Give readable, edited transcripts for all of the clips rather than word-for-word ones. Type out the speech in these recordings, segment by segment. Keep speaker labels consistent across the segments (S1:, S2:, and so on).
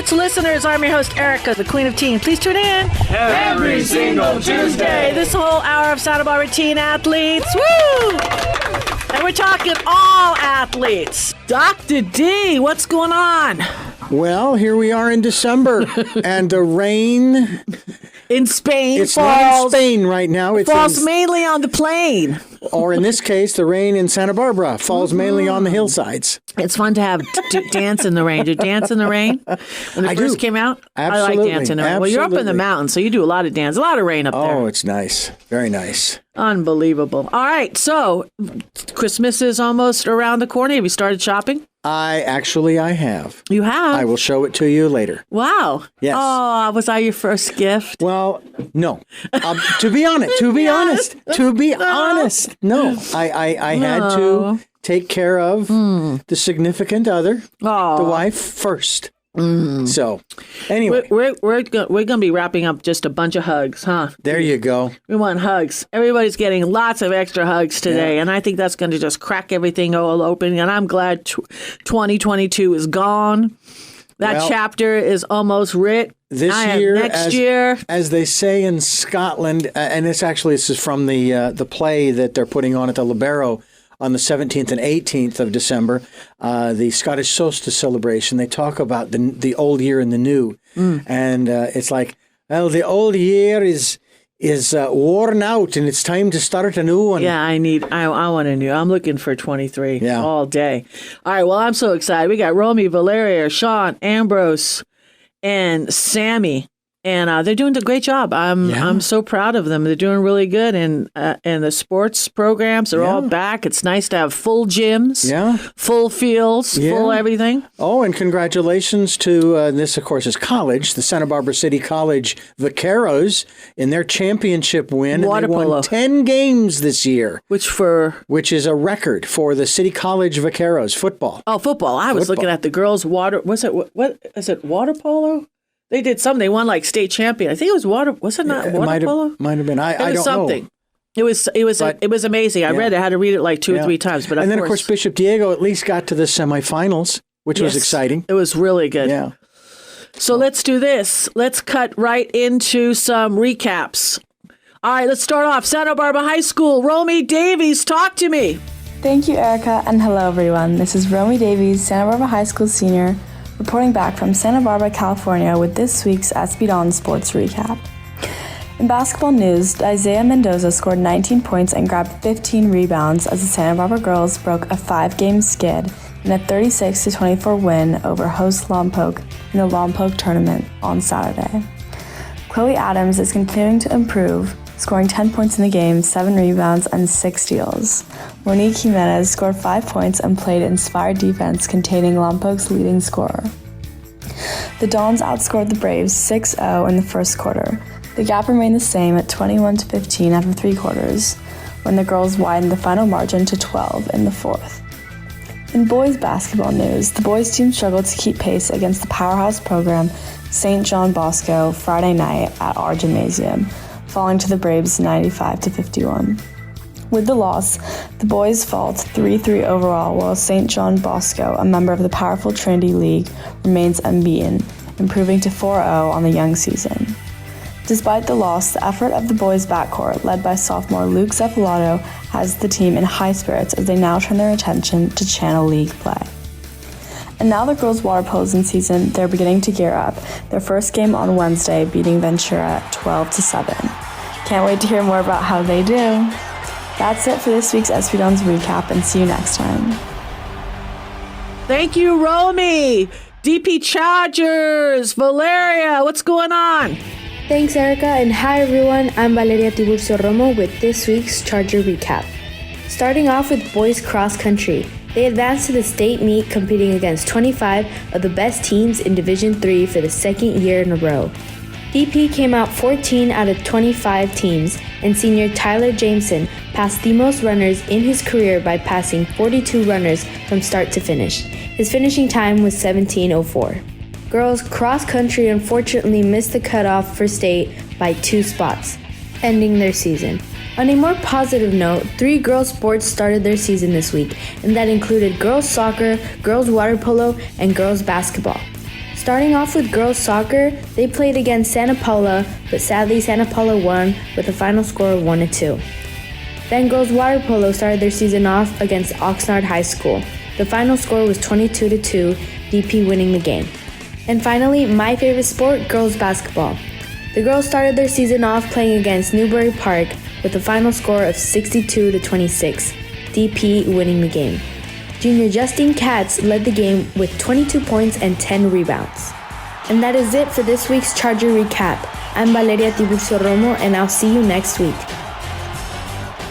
S1: sports listeners. I'm your host, Erica, the Queen of Teen. Please tune in
S2: every single Tuesday.
S1: This whole hour of Santa Barbara teen athletes. Woo! And we're talking all athletes. Dr. D, what's going on?
S3: Well, here we are in December, and the rain
S1: in Spain
S3: it's
S1: falls.
S3: Not in Spain right now. It
S1: falls mainly on the plain.
S3: Or in this case, the rain in Santa Barbara falls mainly on the hillsides.
S1: It's fun to have dance in the rain. Did you dance in the rain when it first came out?
S3: Absolutely.
S1: I like dancing in the rain. Well, you're up in the mountains, so you do a lot of dance, a lot of rain up there.
S3: Oh, it's nice. Very nice.
S1: Unbelievable. All right, so Christmas is almost around the corner. Have you started shopping?
S3: I have.
S1: You have?
S3: I will show it to you later.
S1: Wow.
S3: Yes.
S1: Oh, was I your first gift?
S3: Well, no. To be honest, no. I had to take care of the significant other, the wife first. So, anyway,
S1: we're gonna be wrapping up just a bunch of hugs, huh?
S3: There you go.
S1: We want hugs. Everybody's getting lots of extra hugs today, and I think that's going to just crack everything all open. And I'm glad 2022 is gone. That chapter is almost writ. Next year,
S3: as they say in Scotland, and this is from the play that they're putting on at the Libero on the 17th and 18th of December, the Scottish solstice celebration. They talk about the old year and the new, and it's like, well, the old year is worn out, and it's time to start a new one.
S1: Yeah, I want a new. I'm looking for 23 all day. All right, well, I'm so excited. We got Romy, Valeria, Sean, Ambrose, and Sammy. And they're doing a great job. I'm so proud of them. They're doing really good, and the sports programs are all back. It's nice to have full gyms, full fields, full everything.
S3: Oh, and congratulations to this, of course, is college, the Santa Barbara City College Vaqueros in their championship win.
S1: Water
S3: polo.
S1: They won
S3: 10 games this year,
S1: which
S3: is a record for the City College Vaqueros football.
S1: Oh, football! I was looking at the girls' water. What is it? Water polo. They did something. They won like state champion. I think it was water. Was it not water polo?
S3: Might have been. I don't
S1: something.
S3: know.
S1: It was amazing. I read it. I had to read it like two or three times. But
S3: of course, Bishop Diego at least got to the semifinals, which was exciting.
S1: It was really good.
S3: Yeah.
S1: So let's do this. Let's cut right into some recaps. All right, let's start off. Santa Barbara High School. Romy Davies, talk to me.
S4: Thank you, Erica, and hello, everyone. This is Romy Davies, Santa Barbara High School senior, reporting back from Santa Barbara, California with this week's SB Dawn Sports Recap. In basketball news, Isaiah Mendoza scored 19 points and grabbed 15 rebounds as the Santa Barbara girls broke a 5-game skid in a 36-24 win over host Lompoc in the Lompoc tournament on Saturday. Chloe Adams is continuing to improve, scoring 10 points in the game, 7 rebounds, and 6 steals. Monique Jimenez scored 5 points and played inspired defense, containing Lompoc's leading scorer. The Dons outscored the Braves 6-0 in the first quarter. The gap remained the same at 21-15 after 3 quarters, when the girls widened the final margin to 12 in the fourth. In boys basketball news, the boys team struggled to keep pace against the powerhouse program St. John Bosco Friday night at our gymnasium, falling to the Braves 95-51. With the loss, the boys fall to 3-3 overall, while St. John Bosco, a member of the powerful Trinity League, remains unbeaten, improving to 4-0 on the young season. Despite the loss, the effort of the boys' backcourt, led by sophomore Luke Zeppolato, has the team in high spirits as they now turn their attention to Channel League play. And now the girls' water polo season, they're beginning to gear up. Their first game on Wednesday, beating Ventura 12-7. Can't wait to hear more about how they do. That's it for this week's SB Dawn's recap, and see you next time.
S1: Thank you, Romy. DP Chargers, Valeria, what's going on?
S5: Thanks, Erica, and hi everyone. I'm Valeria Tiburcio Romo with this week's Charger recap. Starting off with boys cross country. They advanced to the state meet, competing against 25 of the best teams in Division III for the second year in a row. DP came out 14 out of 25 teams, and senior Tyler Jameson passed the most runners in his career by passing 42 runners from start to finish. His finishing time was 17:04. Girls cross country unfortunately missed the cutoff for state by 2 spots, ending their season. On a more positive note, 3 girls sports started their season this week, and that included girls soccer, girls water polo, and girls basketball. Starting off with girls soccer, they played against Santa Paula, but sadly Santa Paula won with a final score of 1-2. Then girls water polo started their season off against Oxnard High School. The final score was 22-2, DP winning the game. And finally, my favorite sport, girls basketball. The girls started their season off playing against Newbury Park with a final score of 62-26, DP winning the game. Junior Justine Katz led the game with 22 points and 10 rebounds. And that is it for this week's Charger Recap. I'm Valeria Tiburcio Romo, and I'll see you next week.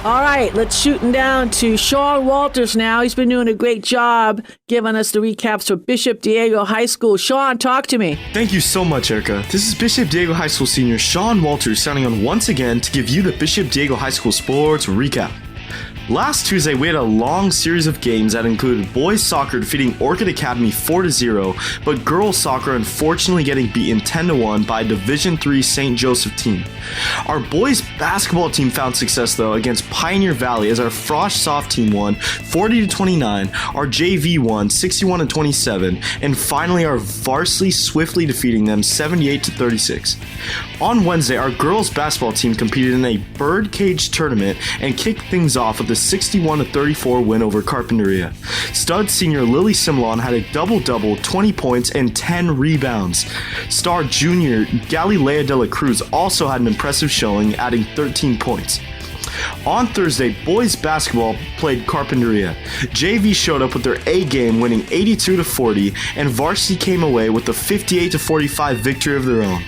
S1: All right, let's shooting down to Sean Walters now. He's been doing a great job giving us the recaps for Bishop Diego High School. Sean, talk to me.
S6: Thank you so much, Erica. This is Bishop Diego High School senior Sean Walters signing on once again to give you the Bishop Diego High School sports recap. Last Tuesday, we had a long series of games that included boys soccer defeating Orchid Academy 4-0, but girls soccer unfortunately getting beaten 10-1 by Division III St. Joseph team. Our boys basketball team found success though against Pioneer Valley as our Frosh Soft team won 40-29, our JV won 61-27, and finally our varsity swiftly defeating them 78-36. On Wednesday, our girls basketball team competed in a birdcage tournament and kicked things off with a 61-34 win over Carpinteria. Stud senior Lily Simlon had a double-double, 20 points and 10 rebounds. Star junior Galilea de la Cruz also had an impressive showing, adding 13 points. On Thursday, boys basketball played Carpinteria. JV showed up with their A game, winning 82-40, and varsity came away with a 58-45 victory of their own.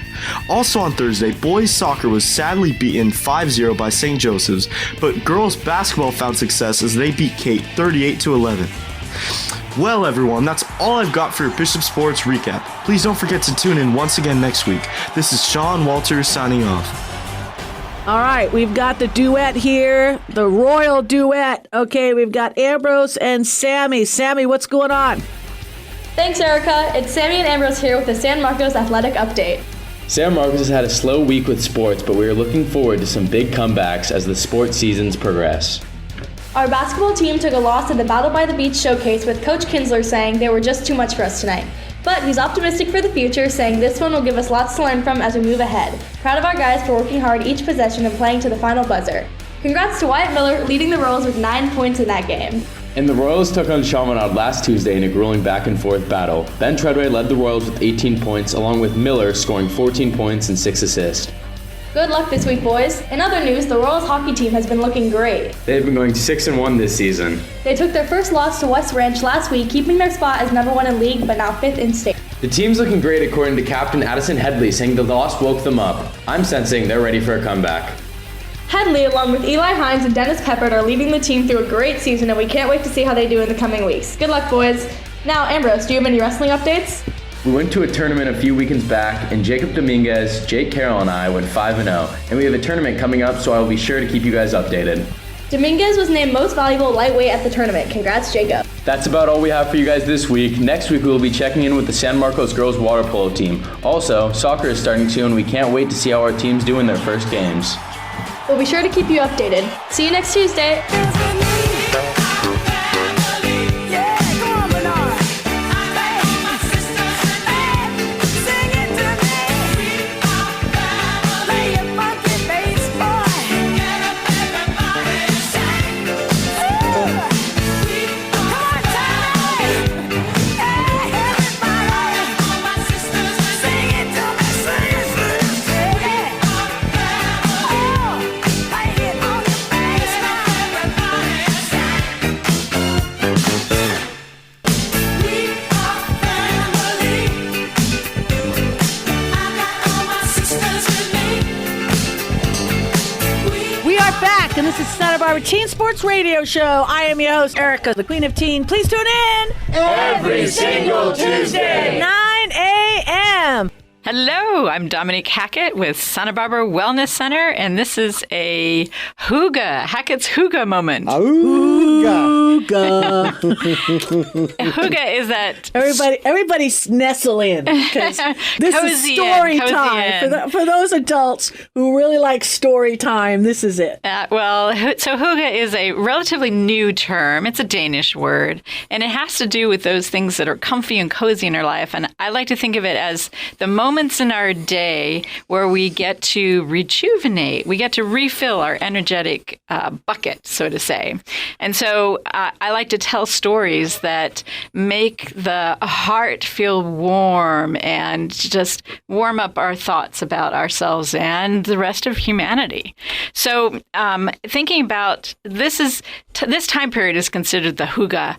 S6: Also on Thursday, boys soccer was sadly beaten 5-0 by St. Joseph's, but girls basketball found success as they beat Kate 38-11. Well, everyone, that's all I've got for your Bishop Sports recap. Please don't forget to tune in once again next week. This is Sean Walters signing off.
S1: All right, we've got the duet here, the royal duet. Okay, we've got Ambrose and Sammy. Sammy, what's going on?
S7: Thanks, Erica. It's Sammy and Ambrose here with the San Marcos Athletic Update.
S8: San Marcos has had a slow week with sports, but we are looking forward to some big comebacks as the sports seasons progress.
S7: Our basketball team took a loss at the Battle by the Beach showcase with Coach Kinsler saying they were just too much for us tonight. But he's optimistic for the future, saying this one will give us lots to learn from as we move ahead. Proud of our guys for working hard each possession and playing to the final buzzer. Congrats to Wyatt Miller leading the Royals with 9 points in that game.
S8: And the Royals took on Chaminade last Tuesday in a grueling back-and-forth battle. Ben Treadway led the Royals with 18 points, along with Miller scoring 14 points and 6 assists.
S7: Good luck this week, boys. In other news, the Royals hockey team has been looking great.
S8: They've been going 6-1 this season.
S7: They took their first loss to West Ranch last week, keeping their spot as number 1 in league, but now 5th in state.
S8: The team's looking great according to Captain Addison Headley, saying the loss woke them up. I'm sensing they're ready for a comeback.
S7: Headley, along with Eli Hines and Dennis Peppard, are leading the team through a great season, and we can't wait to see how they do in the coming weeks. Good luck, boys. Now, Ambrose, do you have any wrestling updates?
S8: We went to a tournament a few weekends back, and Jacob Dominguez, Jake Carroll, and I went 5-0, and we have a tournament coming up, so I will be sure to keep you guys updated.
S7: Dominguez was named most valuable lightweight at the tournament. Congrats, Jacob.
S8: That's about all we have for you guys this week. Next week, we will be checking in with the San Marcos girls water polo team. Also, soccer is starting soon, and we can't wait to see how our teams do in their first games.
S7: We'll be sure to keep you updated. See you next Tuesday.
S1: And this is Santa Barbara Teen Sports Radio Show. I am your host, Erica, the Queen of Teen. Please tune in
S2: every single Tuesday,
S1: 9 a.m.
S9: Hello, I'm Dominique Hackett with Santa Barbara Wellness Center, and this is a Hackett's Hygge moment.
S3: Hygge.
S9: Hygge is that...
S1: Everybody nestle in, because this is story time. For those adults who really like story time, this is it.
S9: So Hygge is a relatively new term. It's a Danish word, and it has to do with those things that are comfy and cozy in our life, and I like to think of it as the moments in our day where we get to rejuvenate, we get to refill our energetic bucket, so to say. And so I like to tell stories that make the heart feel warm and just warm up our thoughts about ourselves and the rest of humanity. So thinking about this time period is considered the Hygge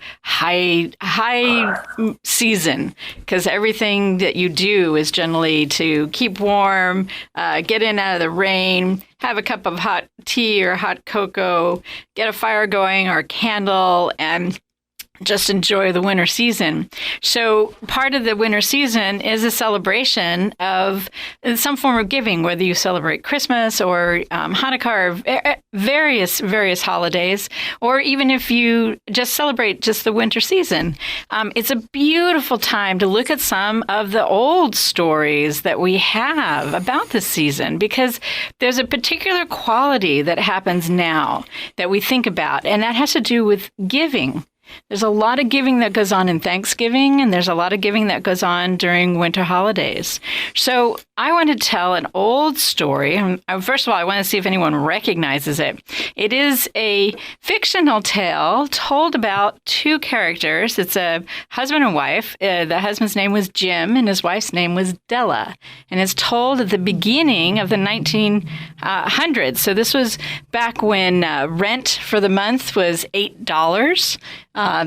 S9: high season, because everything that you do is generally to keep warm, get in out of the rain, have a cup of hot tea or hot cocoa, get a fire going or a candle, and just enjoy the winter season. So part of the winter season is a celebration of some form of giving, whether you celebrate Christmas or Hanukkah or various holidays, or even if you just celebrate just the winter season. It's a beautiful time to look at some of the old stories that we have about this season, because there's a particular quality that happens now that we think about, and that has to do with giving. There's a lot of giving that goes on in Thanksgiving, and there's a lot of giving that goes on during winter holidays. So I want to tell an old story. First of all, I want to see if anyone recognizes it. It is a fictional tale told about two characters. It's a husband and wife. The husband's name was Jim, and his wife's name was Della. And it's told at the beginning of the 1900s. So this was back when rent for the month was $8.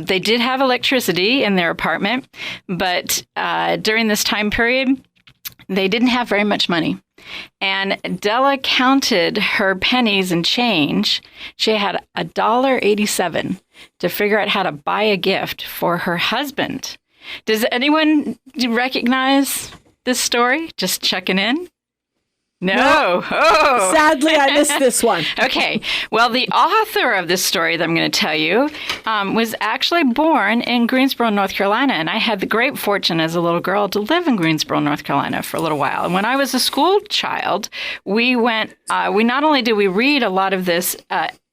S9: They did have electricity in their apartment, but during this time period, they didn't have very much money. And Della counted her pennies and change. She had $1.87 to figure out how to buy a gift for her husband. Does anyone recognize this story? Just checking in. No. Oh.
S1: Sadly, I missed this one.
S9: Okay. Well, the author of this story that I'm going to tell you was actually born in Greensboro, North Carolina. And I had the great fortune as a little girl to live in Greensboro, North Carolina for a little while. And when I was a school child, we not only did we read a lot of this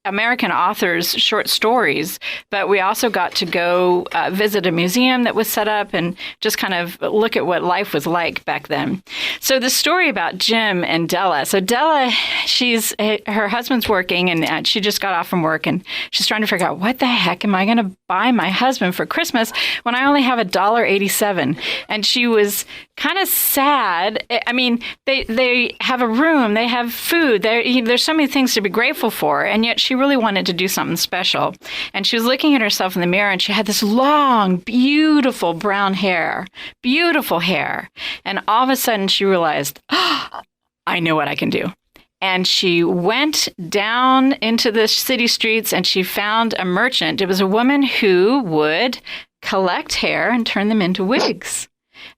S9: American authors' short stories, but we also got to go visit a museum that was set up and just kind of look at what life was like back then. So the story about Jim and Della. So Della, her husband's working, and she just got off from work, and she's trying to figure out, what the heck am I going to buy my husband for Christmas when I only have $1.87? And she was kind of sad. I mean, they have a room, they have food, there's so many things to be grateful for, and yet she really wanted to do something special. And she was looking at herself in the mirror, and she had this long, beautiful brown hair, beautiful hair. And all of a sudden she realized, I know what I can do. And she went down into the city streets, and she found a merchant. It was a woman who would collect hair and turn them into wigs.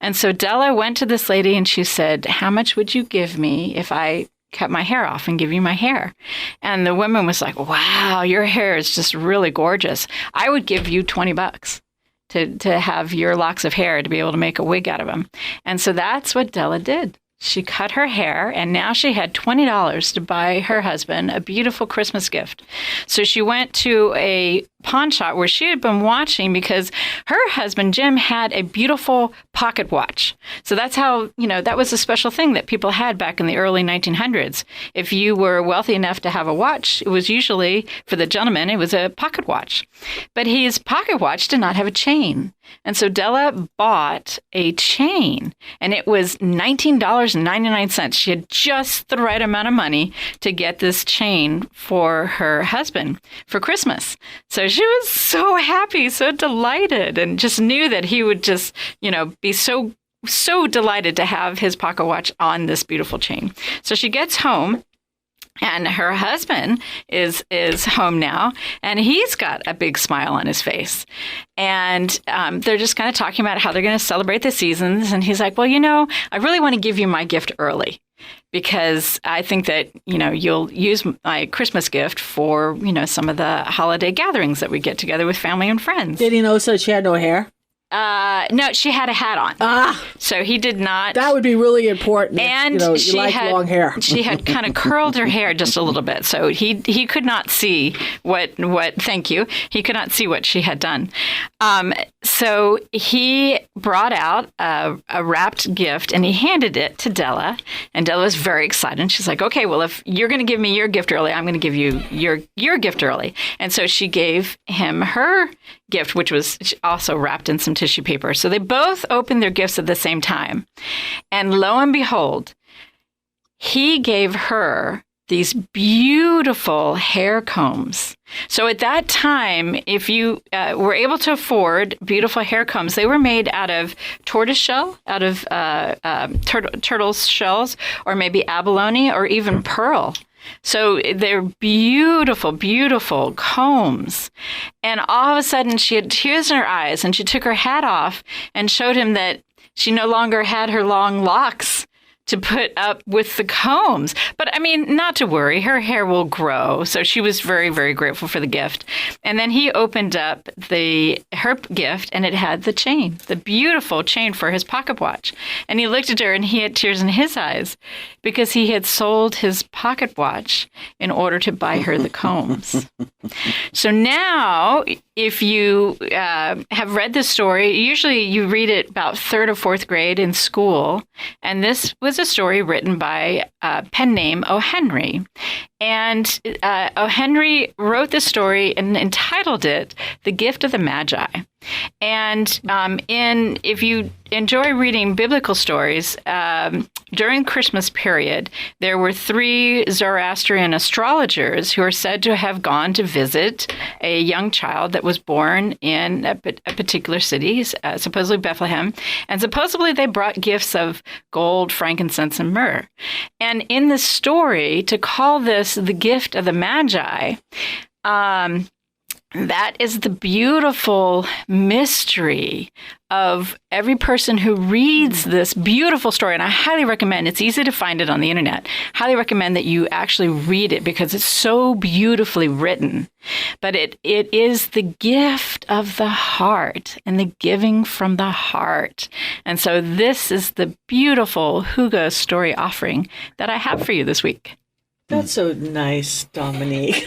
S9: And so Della went to this lady and she said, how much would you give me if I cut my hair off and give you my hair? And the woman was like, wow, your hair is just really gorgeous. I would give you $20 to have your locks of hair to be able to make a wig out of them. And so that's what Della did. She cut her hair, and now she had $20 to buy her husband a beautiful Christmas gift. So she went to a pawn shop where she had been watching, because her husband, Jim, had a beautiful pocket watch. So that's how, that was a special thing that people had back in the early 1900s. If you were wealthy enough to have a watch, it was usually, for the gentleman, it was a pocket watch. But his pocket watch did not have a chain. And so Della bought a chain, and it was $19.99. She had just the right amount of money to get this chain for her husband for Christmas. So she was so happy, so delighted, and just knew that he would just, be so delighted to have his pocket watch on this beautiful chain. So she gets home, And her husband is home now, and he's got a big smile on his face. And they're just kind of talking about how they're going to celebrate the seasons. And he's like, well, I really want to give you my gift early, because I think that, you'll use my Christmas gift for, some of the holiday gatherings that we get together with family and friends.
S1: Did he know so she had no hair?
S9: No, she had a hat on. So he did not.
S1: That would be really important.
S9: And
S1: if,
S9: she
S1: had long hair.
S9: She had kind of curled her hair just a little bit, so he could not see what. Thank you. He could not see what she had done. So he brought out a wrapped gift and he handed it to Della, and Della was very excited. And she's like, "Okay, well, if you're going to give me your gift early, I'm going to give you your gift early." And so she gave him her gift, which was also wrapped in some tissue paper. So they both opened their gifts at the same time. And lo and behold, he gave her these beautiful hair combs. So at that time, if you were able to afford beautiful hair combs, they were made out of tortoiseshell, out of turtle shells, or maybe abalone, or even pearl. So they're beautiful, beautiful combs. And all of a sudden, she had tears in her eyes, and she took her hat off and showed him that she no longer had her long locks to put up with the combs. But I mean, not to worry, her hair will grow. So she was very, very grateful for the gift. And then he opened up her gift, and it had the chain, the beautiful chain for his pocket watch. And he looked at her, and he had tears in his eyes because he had sold his pocket watch in order to buy her the combs. So now, if you have read this story, usually you read it about 3rd or 4th grade in school. And this was a story written by a pen name O. Henry. And O. Henry wrote the story and entitled it The Gift of the Magi. And if you enjoy reading biblical stories, during Christmas period, there were 3 Zoroastrian astrologers who are said to have gone to visit a young child that was born in a particular city, supposedly Bethlehem. And supposedly they brought gifts of gold, frankincense, and myrrh. And in the story, to call this the gift of the Magi, that is the beautiful mystery of every person who reads this beautiful story. And I highly recommend, it's easy to find it on the internet, highly recommend that you actually read it because it's so beautifully written. But it is the gift of the heart and the giving from the heart. And so this is the beautiful Hygge story offering that I have for you this week.
S1: That's so nice, Dominique.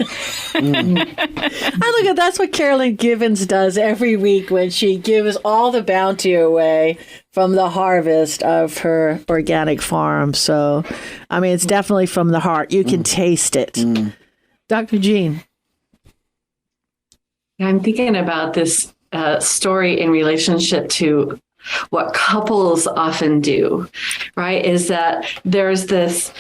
S1: That's what Carolyn Givens does every week when she gives all the bounty away from the harvest of her organic farm. So, I mean, it's definitely from the heart. You can taste it. Dr. Jean.
S10: I'm thinking about this story in relationship to what couples often do, right? Is that there's this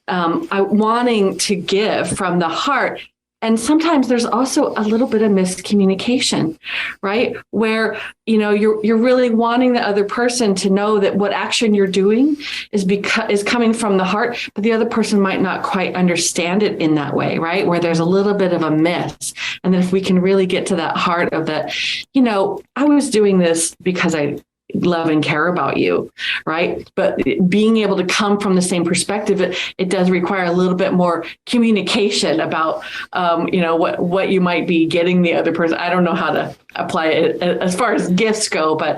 S10: wanting to give from the heart. And sometimes there's also a little bit of miscommunication, right? Where, you're really wanting the other person to know that what action you're doing is coming from the heart, but the other person might not quite understand it in that way, right? Where there's a little bit of a miss. And then if we can really get to that heart of that, I was doing this because I love and care about you, right? But being able to come from the same perspective, it does require a little bit more communication about, what you might be getting the other person. I don't know how to apply it as far as gifts go, but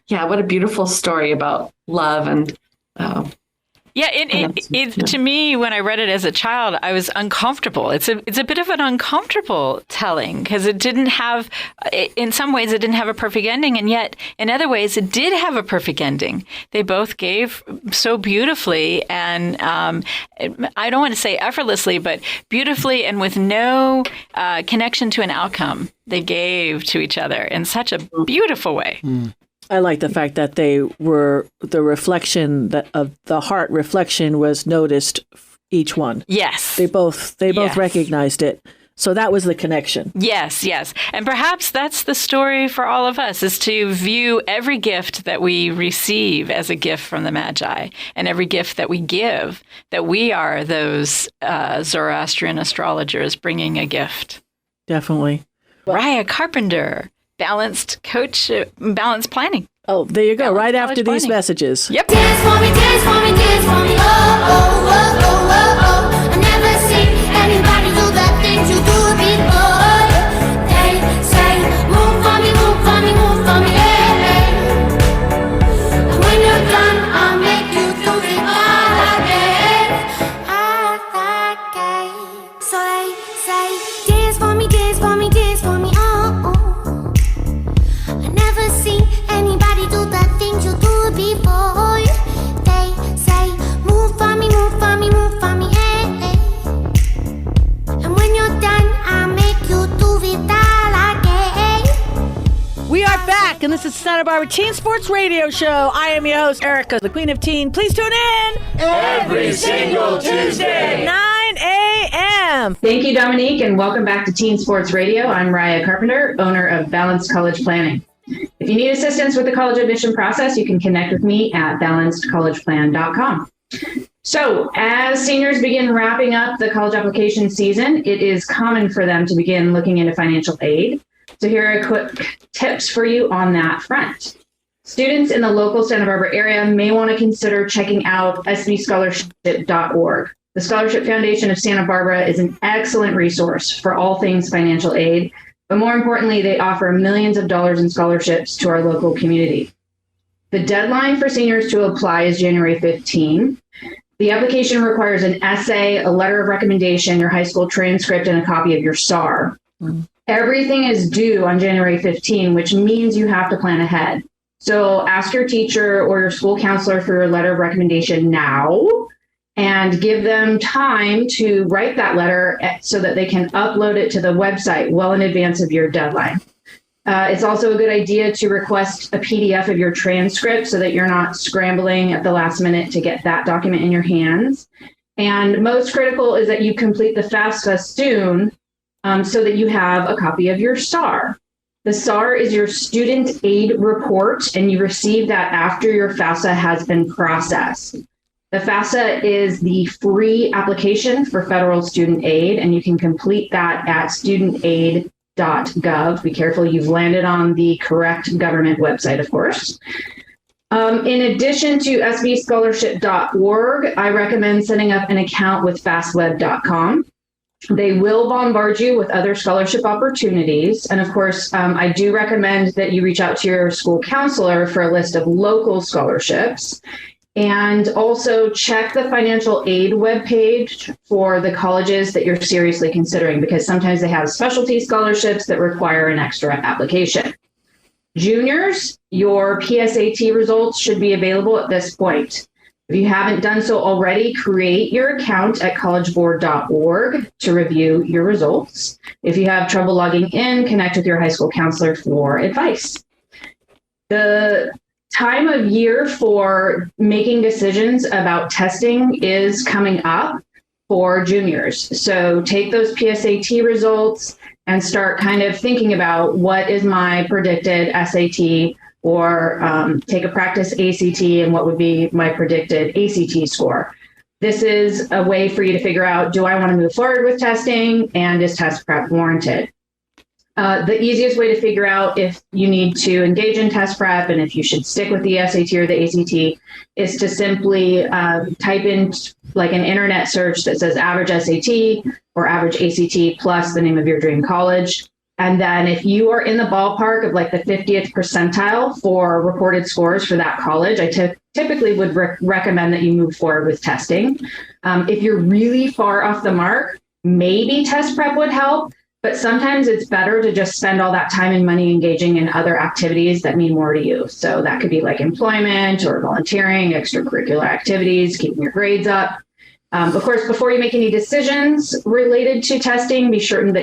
S10: what a beautiful story about love and.
S9: To me, when I read it as a child, I was uncomfortable. It's a bit of an uncomfortable telling because it didn't have, in some ways, it didn't have a perfect ending, and yet in other ways, it did have a perfect ending. They both gave so beautifully, and I don't want to say effortlessly, but beautifully, and with no connection to an outcome. They gave to each other in such a beautiful way.
S1: I like the fact that they were the reflection of the heart reflection was noticed each one.
S9: Yes.
S1: They both recognized it So that was the connection.
S9: Yes, yes. And perhaps that's the story for all of us, is to view every gift that we receive as a gift from the Magi, and every gift that we give, that we are those Zoroastrian astrologers bringing a gift.
S1: Definitely.
S9: Raya Carpenter, balanced planning.
S1: Oh, there you go.
S9: Balanced
S1: right after
S9: college
S1: these
S9: planning.
S1: messages.
S9: Yep.
S2: Dance for me, dance for me, dance for me. Oh, oh, oh, oh, oh, oh. I never seen anybody do the things you do before. They say, move for me, move for me, move for me, hey, hey. And when you're done, I'll make you do it all again. So they say, dance for me, dance for me, dance for me, oh, oh. I never seen anybody do the things you do before. They say, move for me, move for me, move for me, hey, hey. And when you're done, I'll make you do it all again.
S1: We are back, and this is Santa Barbara Teen Sports Radio Show. I am your host, Erica, the Queen of Teen. Please tune in
S2: Every single Tuesday.
S1: 9 a.m.
S11: Thank you, Dominique, and welcome back to Teen Sports Radio. I'm Raya Carpenter, owner of Balanced College Planning. If you need assistance with the college admission process, you can connect with me at balancedcollegeplan.com. So, as seniors begin wrapping up the college application season, it is common for them to begin looking into financial aid. So here are quick tips for you on that front. Students in the local Santa Barbara area may want to consider checking out sbscholarship.org. The Scholarship Foundation of Santa Barbara is an excellent resource for all things financial aid, but more importantly, they offer millions of dollars in scholarships to our local community. The deadline for seniors to apply is January 15. The application requires an essay, a letter of recommendation, your high school transcript, and a copy of your SAR. Everything is due on January 15, which means you have to plan ahead. So ask your teacher or your school counselor for your letter of recommendation now, and give them time to write that letter so that they can upload it to the website well in advance of your deadline. It's also a good idea to request a PDF of your transcript so that you're not scrambling at the last minute to get that document in your hands. And most critical is that you complete the FAFSA soon so that you have a copy of your SAR. The SAR is your student aid report, and you receive that after your FAFSA has been processed. The FAFSA is the free application for federal student aid, and you can complete that at studentaid.gov. Be careful, you've landed on the correct government website, of course. In addition to sbscholarship.org, I recommend setting up an account with fastweb.com. They will bombard you with other scholarship opportunities. And of course, I do recommend that you reach out to your school counselor for a list of local scholarships. And also check the financial aid webpage for the colleges that you're seriously considering, because sometimes they have specialty scholarships that require an extra application. Juniors, your PSAT results should be available at this point. If you haven't done so already, create your account at collegeboard.org to review your results. If you have trouble logging in, connect with your high school counselor for advice. The time of year for making decisions about testing is coming up for juniors. So take those PSAT results and start kind of thinking about what is my predicted SAT, or take a practice ACT and what would be my predicted ACT score. This is a way for you to figure out, do I want to move forward with testing, and is test prep warranted? The easiest way to figure out if you need to engage in test prep and if you should stick with the SAT or the ACT is to simply type in like an internet search that says average SAT or average ACT plus the name of your dream college. And then if you are in the ballpark of like the 50th percentile for reported scores for that college, I typically would recommend that you move forward with testing. If you're really far off the mark, maybe test prep would help, but sometimes it's better to just spend all that time and money engaging in other activities that mean more to you. So that could be like employment or volunteering, extracurricular activities, keeping your grades up. Of course, before you make any decisions related to testing, be certain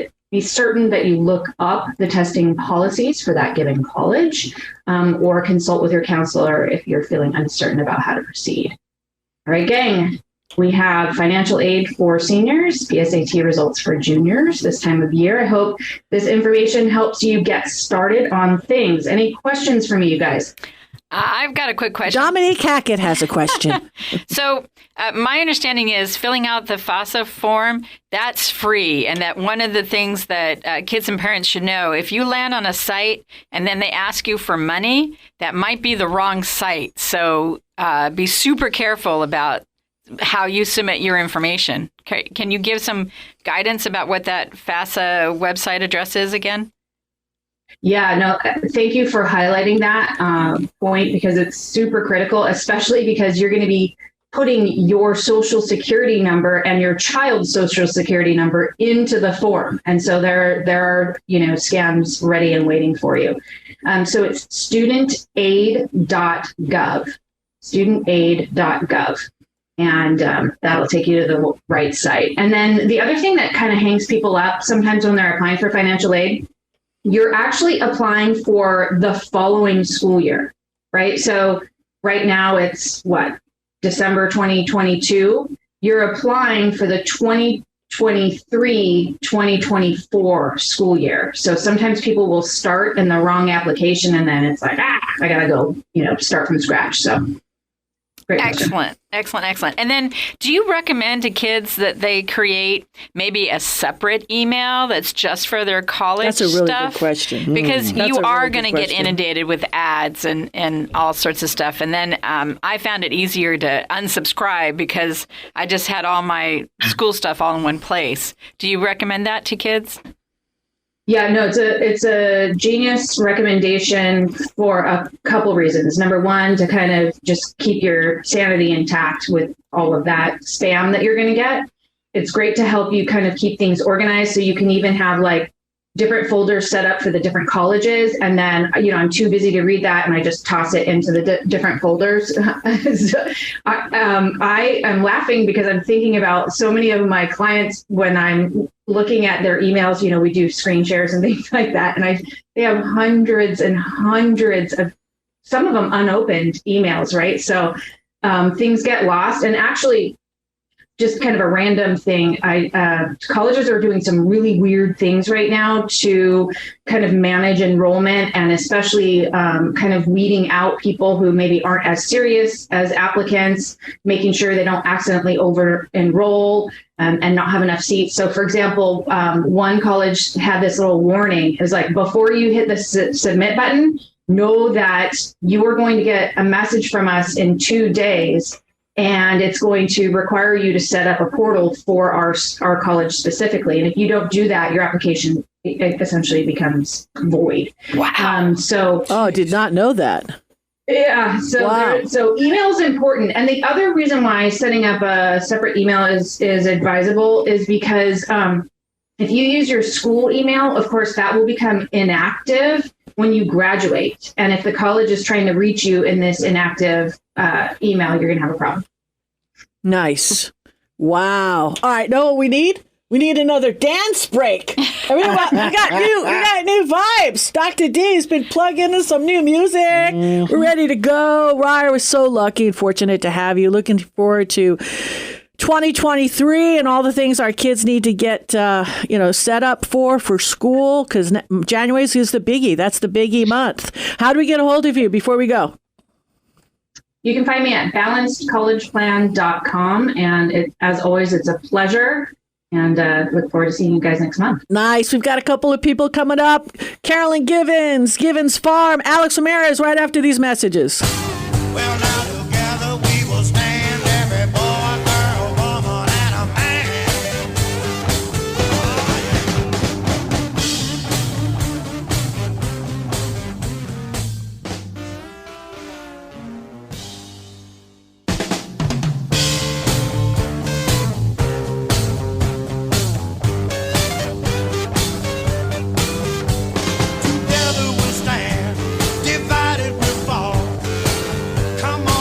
S11: that you look up the testing policies for that given college, or consult with your counselor if you're feeling uncertain about how to proceed. All right, gang, We have financial aid for seniors, PSAT results for juniors this time of year. I hope this information helps you get started on things. Any questions for me, you guys?
S9: I've got a quick question.
S1: Dominique Hackett has a question.
S9: So my understanding is filling out the FAFSA form, that's free. And that one of the things that kids and parents should know, if you land on a site and then they ask you for money, that might be the wrong site. So be super careful about how you submit your information. Can you give some guidance about what that FAFSA website address is again?
S11: Yeah, no, thank you for highlighting that point, because it's super critical, especially because you're going to be putting your social security number and your child's social security number into the form. And so there are, scams ready and waiting for you. So it's studentaid.gov, studentaid.gov. And that'll take you to the right site. And then the other thing that kind of hangs people up sometimes when they're applying for financial aid, you're actually applying for the following school year, right? So right now it's December 2022. You're applying for the 2023-2024 school year. So sometimes people will start in the wrong application and then it's like, I gotta go, start from scratch. So great question.
S9: Excellent. And then do you recommend to kids that they create maybe a separate email that's just for their college stuff?
S1: That's a really good question.
S9: Because you are going to get inundated with ads and all sorts of stuff. And then I found it easier to unsubscribe because I just had all my school stuff all in one place. Do you recommend that to kids?
S11: Yeah, no, it's a genius recommendation for a couple reasons. Number one, to kind of just keep your sanity intact with all of that spam that you're going to get. It's great to help you kind of keep things organized. So you can even have different folders set up for the different colleges. And then, I'm too busy to read that and I just toss it into the different folders. So, I am laughing because I'm thinking about so many of my clients when I'm looking at their emails. We do screen shares and things like that. And they have hundreds and hundreds of, some of them unopened emails, right? So things get lost. And actually, just kind of a random thing, colleges are doing some really weird things right now to kind of manage enrollment, and especially kind of weeding out people who maybe aren't as serious as applicants, making sure they don't accidentally over enroll and not have enough seats. So for example, one college had this little warning. It was like, before you hit the submit button, know that you are going to get a message from us in 2 days. And it's going to require you to set up a portal for our college specifically. And if you don't do that, your application essentially becomes void.
S9: Wow.
S1: Did not know that.
S11: Yeah. So email is important. And the other reason why setting up a separate email is advisable is because if you use your school email, of course, that will become inactive when you graduate. And if the college is trying to reach you in this inactive email, you're going to have a problem.
S1: Nice. Wow. All right. Know what we need? We need another dance break. We got new vibes. Dr. D's been plugging in some new music. Mm-hmm. We're ready to go. Ryer was so lucky and fortunate to have you. Looking forward to 2023 and all the things our kids need to get set up for school, because January is the biggie. That's the biggie month. How do we get a hold of you before we go?
S11: You can find me at balancedcollegeplan.com. And as always, it's a pleasure. And look forward to seeing you guys next month.
S1: Nice. We've got a couple of people coming up. Carolyn Givens, Givens Farm, Alex Ramirez right after these messages.
S12: Well, now together we will stand, every boy, girl, woman, and a man. Together we'll stand, divided we'll fall. Come on.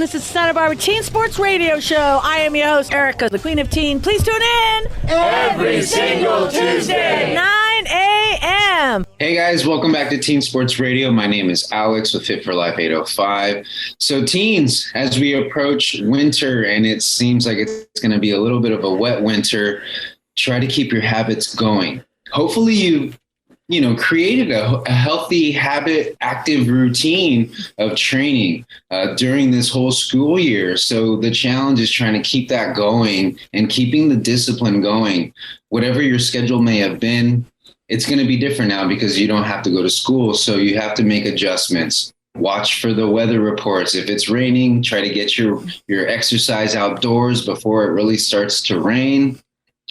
S1: and this is Santa Barbara Teen Sports Radio Show. I am your host, Erica, the Queen of Teen. Please tune in
S13: every single Tuesday,
S1: 9 a.m.
S14: Hey guys, welcome back to Teen Sports Radio. My name is Alex with Fit for Life 805. So teens, as we approach winter and it seems like it's going to be a little bit of a wet winter, try to keep your habits going. Hopefully you created a healthy habit, active routine of training during this whole school year. So the challenge is trying to keep that going and keeping the discipline going. Whatever your schedule may have been, it's going to be different now because you don't have to go to school. So you have to make adjustments. Watch for the weather reports. If it's raining, try to get your exercise outdoors before it really starts to rain.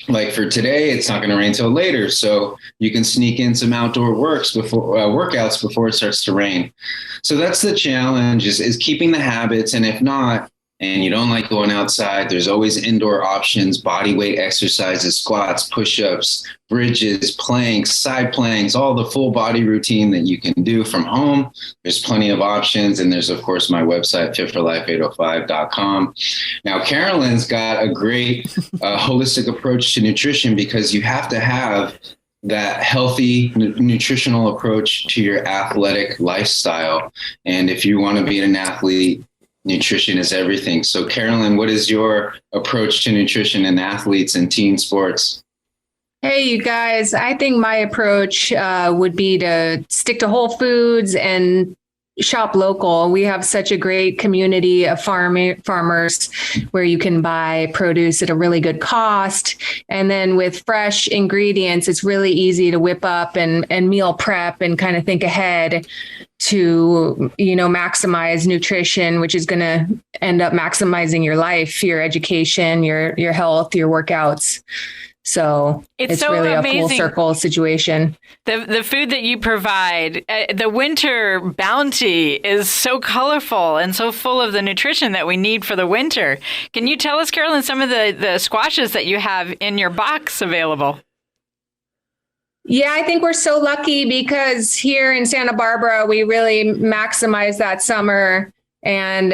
S14: Like for today, it's not going to rain till later, so you can sneak in some outdoor workouts before it starts to rain. So that's the challenge is keeping the habits. And if not, and you don't like going outside, there's always indoor options, body weight exercises, squats, push-ups, bridges, planks, side planks, all the full body routine that you can do from home. There's plenty of options. And there's, of course, my website, fitforlife805.com. Now, Carolyn's got a great holistic approach to nutrition because you have to have that healthy nutritional approach to your athletic lifestyle. And if you want to be an athlete, nutrition is everything. So Carolyn, what is your approach to nutrition in athletes and teen sports?
S15: Hey, you guys, I think my approach would be to stick to whole foods and shop local. We have such a great community of farmers where you can buy produce at a really good cost. And then with fresh ingredients, it's really easy to whip up and meal prep and kind of think ahead to, maximize nutrition, which is going to end up maximizing your life, your education, your health, your workouts. So it's so really amazing. A full circle situation.
S9: The food that you provide, the winter bounty is so colorful and so full of the nutrition that we need for the winter. Can you tell us, Carolyn, some of the squashes that you have in your box available?
S15: Yeah, I think we're so lucky because here in Santa Barbara, we really maximize that summer. And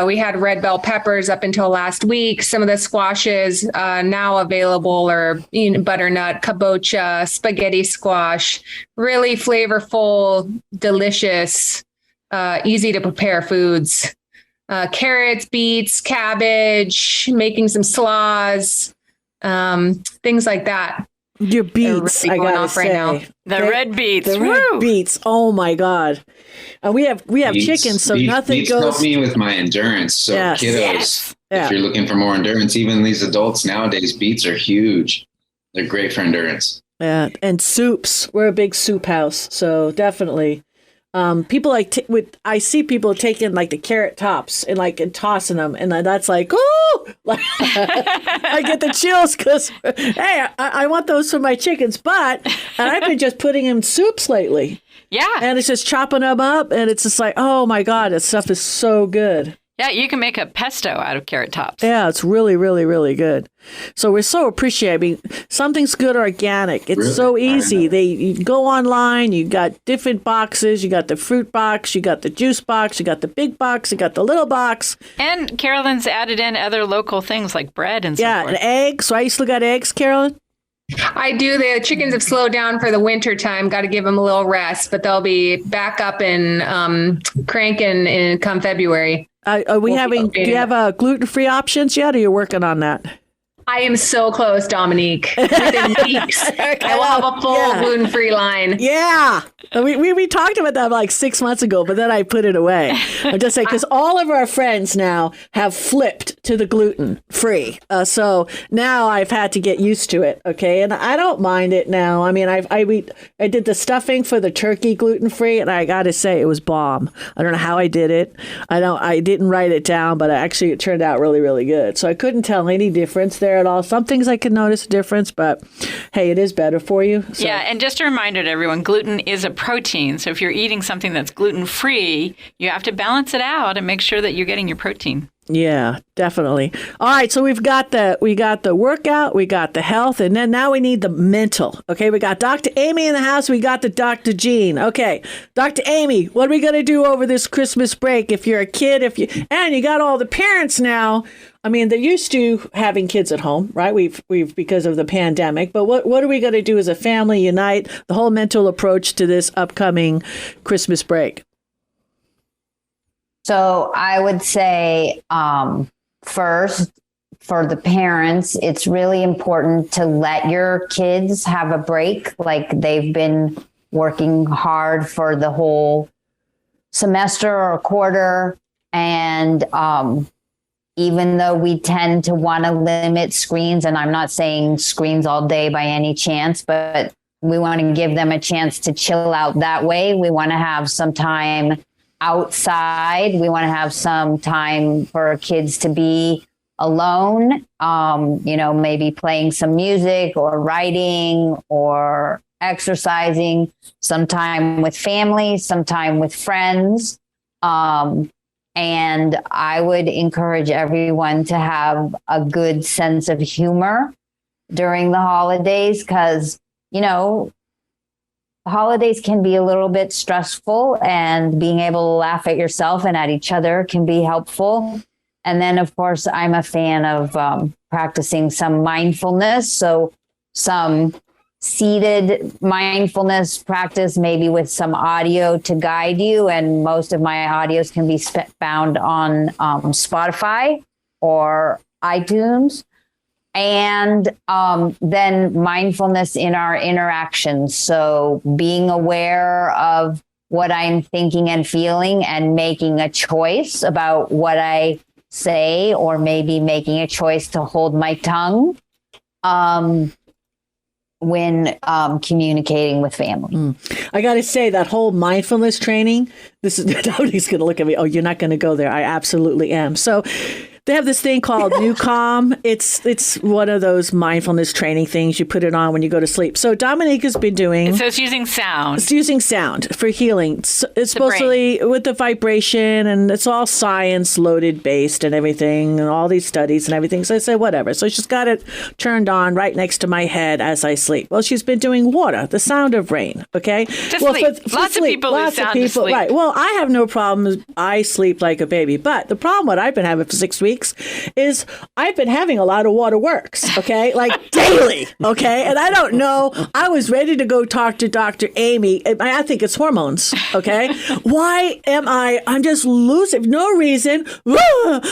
S15: we had red bell peppers up until last week. Some of the squashes now available are butternut, kabocha, spaghetti squash, really flavorful, delicious, easy to prepare foods. Carrots, beets, cabbage, making some slaws, things like that.
S1: Your beets,
S15: really
S1: I gotta
S15: off
S1: say,
S15: right now.
S9: The red beets,
S1: the red beets. Oh my God! And we have chickens, so nothing
S14: beets
S1: goes.
S14: Help me with my endurance. So
S1: Yes.
S14: kiddos,
S1: Yes. Yeah.
S14: if you're looking for more endurance, even these adults nowadays, beets are huge. They're great for endurance.
S1: Yeah, and soups. We're a big soup house, so definitely. People I see people taking like the carrot tops and tossing them, and that's like, oh, I get the chills because hey, I want those for my chickens, and I've been just putting in soups lately.
S9: Yeah,
S1: and it's just chopping them up, and it's just like, oh my God, that stuff is so good.
S9: Yeah, you can make a pesto out of carrot tops.
S1: Yeah, it's really, really, really good. So we're so appreciative. Something's good organic. It's really so easy. You go online, you got different boxes. You got the fruit box, you got the juice box, you got the big box, you got the little box.
S9: And Carolyn's added in other local things like bread and so forth.
S1: And eggs. So I still got eggs, Carolyn?
S15: I do. The chickens have slowed down for the winter time. Got to give them a little rest, but they'll be back up and cranking come February.
S1: Do you have gluten-free options yet, or you're working on that?
S15: I am so close, Dominique. Within weeks, I will have a full gluten-free line.
S1: Yeah. We talked about that like 6 months ago, but then I put it away. I'm just saying, because all of our friends now have flipped to the gluten-free. So now I've had to get used to it, okay? And I don't mind it now. I mean, I did the stuffing for the turkey gluten-free, and I got to say, it was bomb. I don't know how I did it. I didn't write it down, but actually it turned out really, really good. So I couldn't tell any difference there at all. Some things I could notice a difference, but hey, it is better for you. So.
S9: Yeah, and just a reminder to everyone, gluten is a protein. So if you're eating something that's gluten-free, you have to balance it out and make sure that you're getting your protein.
S1: Yeah, definitely. All right, so we got the workout, we got the health, and then now we need the mental. Okay, we got Dr. Amy in the house, we got the Dr. Jean. Okay, Dr. Amy, what are we gonna do over this Christmas break? If you're a kid, and you got all the parents now. I mean, they're used to having kids at home, right? We've because of the pandemic. But what are we gonna do as a family? Unite the whole mental approach to this upcoming Christmas break.
S16: So I would say, first, for the parents, it's really important to let your kids have a break. Like they've been working hard for the whole semester or quarter. And even though we tend to want to limit screens, and I'm not saying screens all day by any chance, but we want to give them a chance to chill out that way. We want to have some time outside. We want to have some time for kids to be alone, maybe playing some music or writing or exercising, some time with family, some time with friends. And I would encourage everyone to have a good sense of humor during the holidays because, holidays can be a little bit stressful, and being able to laugh at yourself and at each other can be helpful. And then, of course, I'm a fan of practicing some mindfulness. So some seated mindfulness practice, maybe with some audio to guide you. And most of my audios can be found on Spotify or iTunes. And then mindfulness in our interactions. So being aware of what I'm thinking and feeling and making a choice about what I say, or maybe making a choice to hold my tongue when communicating with family.
S1: I got to say that whole mindfulness training, nobody's going to look at me. Oh, you're not going to go there. I absolutely am. So they have this thing called New Calm. It's one of those mindfulness training things. You put it on when you go to sleep. So Dominique has been doing.
S9: So it's using sound.
S1: It's using sound for healing. It's supposedly with the vibration, and it's all science loaded based and everything, and all these studies and everything. So I said, whatever. So she's got it turned on right next to my head as I sleep. Well, she's been doing water, the sound of rain. Okay.
S9: To sleep. Lots of people lose sound to sleep.
S1: Right. Well, I have no problem. I sleep like a baby. But the problem what I've been having for 6 weeks is I've been having a lot of waterworks, okay? Like daily, okay? And I don't know. I was ready to go talk to Dr. Amy. I think it's hormones, okay? Why am I'm just losing, no reason.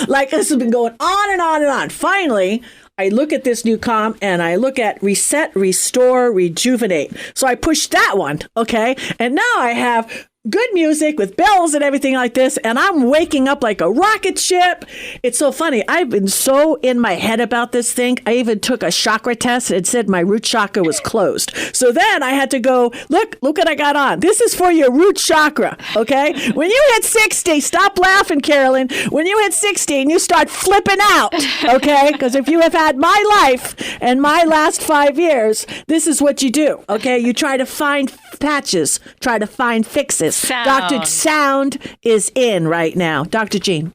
S1: Like this has been going on and on and on. Finally, I look at this New Calm and I look at reset, restore, rejuvenate. So I push that one, okay? And now I have good music with bells and everything like this, and I'm waking up like a rocket ship. It's so funny. I've been so in my head about this thing. I even took a chakra test. It said my root chakra was closed. So then I had to go, look what I got on. This is for your root chakra, okay? When you hit 60, stop laughing, Carolyn. When you hit 60 and you start flipping out, okay? Because if you have had my life and my last 5 years, this is what you do, okay? You try to find patches, try to find fixes.
S9: Sound.
S1: Dr. Sound is in right now. Dr. Jean.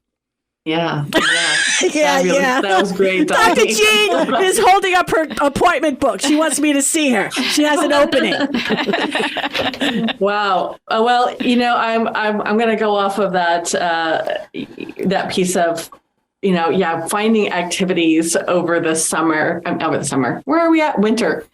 S10: Yeah.
S1: Yeah.
S10: That was great,
S1: Dr. Jean is holding up her appointment book. She wants me to see her. She has an opening.
S10: Wow. Well, I'm going to go off of that piece of, finding activities over the summer. Where are we at? Winter.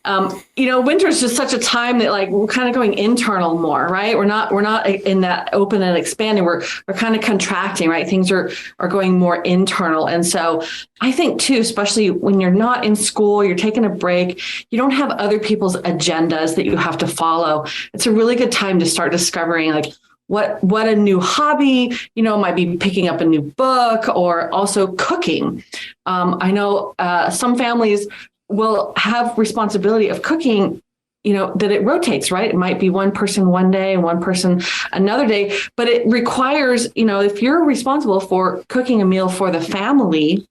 S10: Winter is just such a time that we're kind of going internal more, right? We're not in that open and expanding. We're kind of contracting, right? Things are going more internal. And so I think too, especially when you're not in school, you're taking a break, you don't have other people's agendas that you have to follow. It's a really good time to start discovering what a new hobby, might be picking up a new book, or also cooking. I know some families will have responsibility of cooking, that it rotates, right? It might be one person one day and one person another day, but it requires, if you're responsible for cooking a meal for the family,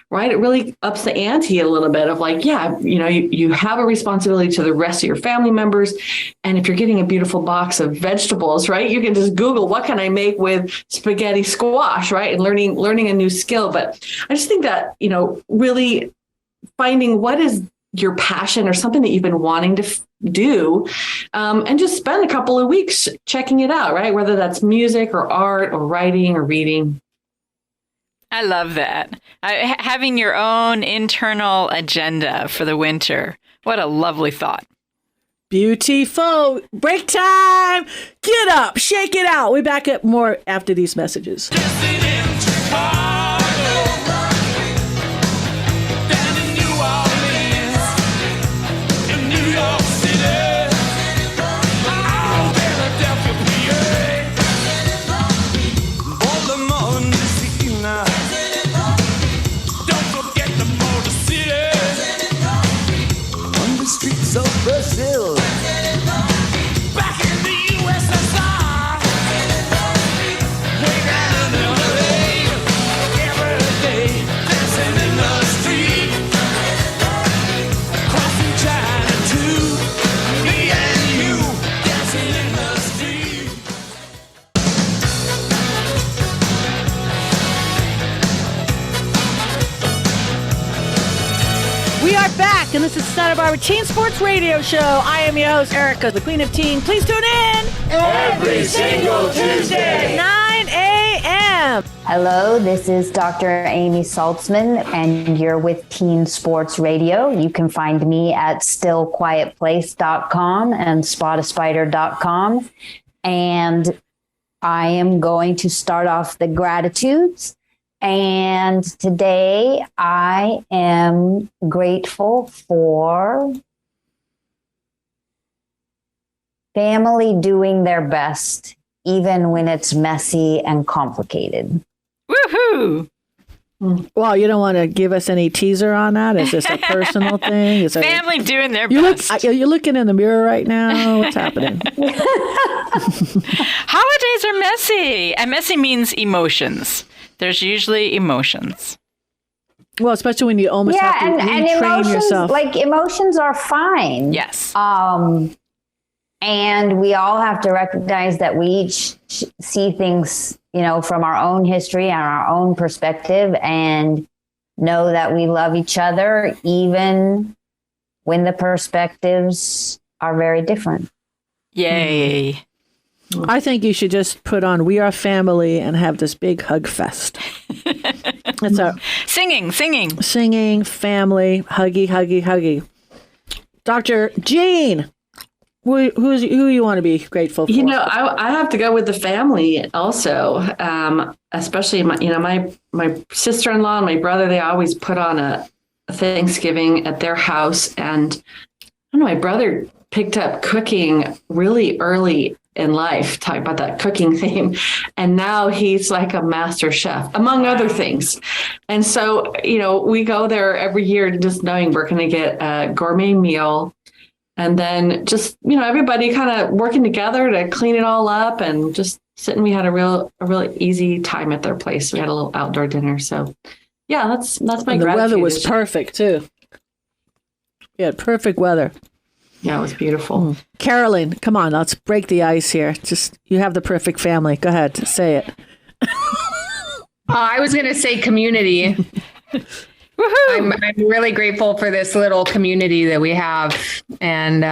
S10: right? It really ups the ante a little bit of like, you have a responsibility to the rest of your family members. And if you're getting a beautiful box of vegetables, right, you can just Google, what can I make with spaghetti squash, right? And learning a new skill. But I just think that, really finding what is your passion or something that you've been wanting to do, and just spend a couple of weeks checking it out, right? Whether that's music or art or writing or reading.
S9: I love that. Having your own internal agenda for the winter. What a lovely thought.
S1: Beautiful. Break time. Get up. Shake it out. We'll be back up more after these messages.
S13: Brazil. Back in the USSR. Way down in LA. Every day dancing in the street. Crossing China too. Me and you dancing in the street.
S1: We are back, and this is Santa Barbara Teen Sports Radio Show. I am your host, Erica, the Queen of Teen. Please tune in
S13: every single Tuesday,
S1: 9 a.m.
S16: Hello, this is Dr. Amy Saltzman, and you're with Teen Sports Radio. You can find me at stillquietplace.com and spotaspider.com. And I am going to start off the gratitudes. And today I am grateful for family doing their best, even when it's messy and complicated.
S9: Woohoo!
S1: Well, you don't want to give us any teaser on that? Is this a personal thing? Is
S9: family doing their best.
S1: You're looking in the mirror right now. What's happening?
S9: Holidays are messy, and messy means emotions. There's usually emotions.
S1: Well, especially when you almost have to retrain
S16: emotions,
S1: yourself.
S16: Like emotions are fine.
S9: Yes.
S16: And we all have to recognize that we each see things, from our own history and our own perspective, and know that we love each other, even when the perspectives are very different.
S9: Yay.
S1: I think you should just put on We Are Family and have this big hug fest. It's a
S9: singing,
S1: family, huggy. Dr. Jean, who you want to be grateful for?
S10: I have to go with the family also, especially my sister-in-law and my brother. They always put on a Thanksgiving at their house, and I don't know, my brother picked up cooking really early in life, talking about that cooking theme. And now he's like a master chef, among other things. And so, we go there every year just knowing we're going to get a gourmet meal. And then just, everybody kind of working together to clean it all up and just sitting. We had a really easy time at their place. We had a little outdoor dinner. So yeah, that's my gratitude.
S1: The weather was perfect too. We had perfect weather.
S10: Yeah, it was beautiful.
S1: Carolyn, come on, let's break the ice here. You have the perfect family. Go ahead, say it.
S15: I was going to say community. I'm really grateful for this little community that we have. And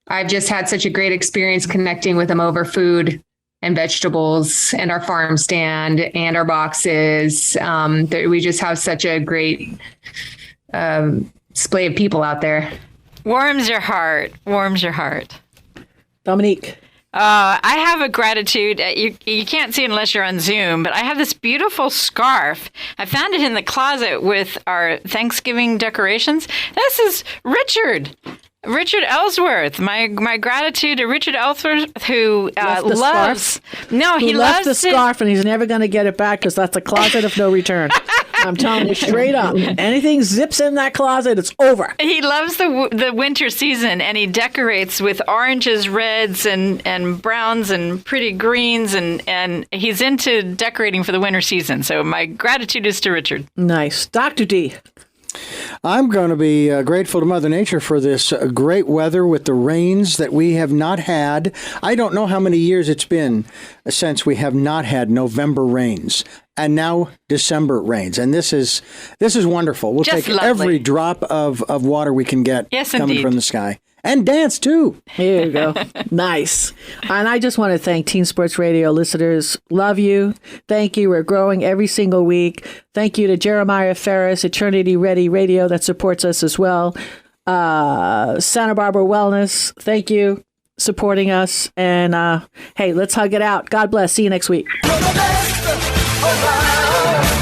S15: I've just had such a great experience connecting with them over food and vegetables and our farm stand and our boxes. We just have such a great display of people out there.
S9: Warms your heart.
S1: Dominique.
S9: I have a gratitude. You can't see it unless you're on Zoom, but I have this beautiful scarf. I found it in the closet with our Thanksgiving decorations. This is Richard. Richard Ellsworth. My gratitude to Richard Ellsworth, who
S1: Left the
S9: loves.
S1: scarf?
S9: No,
S1: Who
S9: he
S1: left
S9: loves
S1: the scarf and he's never going to get it back because that's a closet of no return. I'm telling you straight up. Anything zips in that closet, it's over.
S9: He loves the winter season, and he decorates with oranges, reds, and browns, and pretty greens, and he's into decorating for the winter season. So my gratitude is to Richard.
S1: Nice. Dr. D.
S3: I'm going to be grateful to Mother Nature for this great weather with the rains that we have not had. I don't know how many years it's been since we have not had November rains and now December rains. And this is wonderful. We'll
S9: Just
S3: take
S9: lovely.
S3: every drop of water we can get coming
S9: indeed.
S3: from the sky. And dance, too.
S1: Here you go. Nice. And I just want to thank Teen Sports Radio listeners. Love you. Thank you. We're growing every single week. Thank you to Jeremiah Ferris, Eternity Ready Radio, that supports us as well. Santa Barbara Wellness, thank you, supporting us. And hey, let's hug it out. God bless. See you next week.
S13: You're the best around.